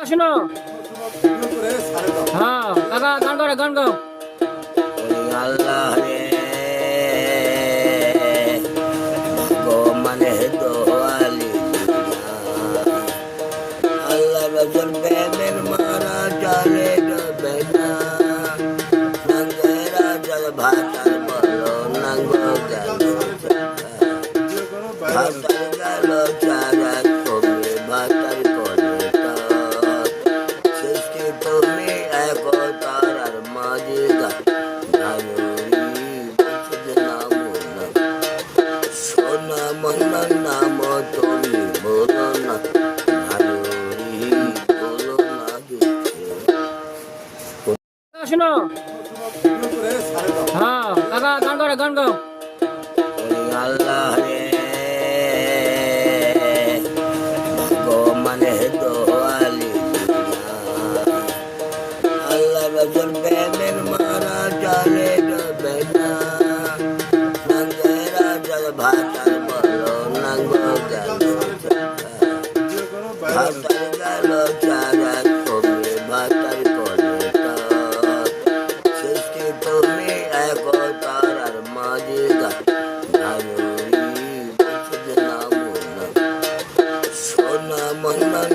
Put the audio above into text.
শোনো। হ্যাঁ কাকা গান করে গান গাও। আল্লাহ রে গো মানে দোয়ালি আল্লাহ রসুল প্রেমের মারা চলে ডোবে না নাঙ্গেরা জল ভাতার বলো নাঙ্গ গেল ভাতার গেল চারা কমে ভাতার করে সৃষ্টি তুমি এক তারার মাঝে সোনা মন্দার নাম তুমি বলো না বলো না শোনো। হ্যাঁ কাকা গান করে গান গাও। আল্লাহ রে গো মানে দোয়ালি আল্লাহ রসুল প্রেমের মারা চলে ডোবে না নাঙ্গেরা জল ভাতার বলো নাঙ্গ গেল ভাতার গেল চারা কমে ভাতার করে সৃষ্টি তুমি এক তারার মাঝে সোনা মন্দার